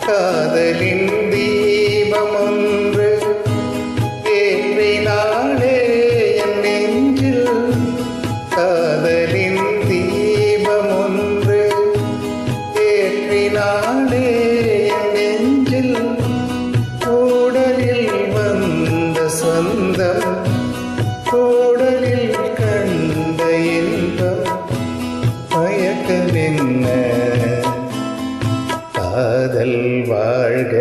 காதலின் தீபம் ஒன்று ஏற்றினாளே என் நெஞ்சில். காதலின் தீபம் ஒன்று ஏற்றினாளே என் நெஞ்சில். கூடலில் வந்த சொந்தம் கூடலில் கண்ட இன்பம் மயக்கம் என்ன காதல் வாழ்க.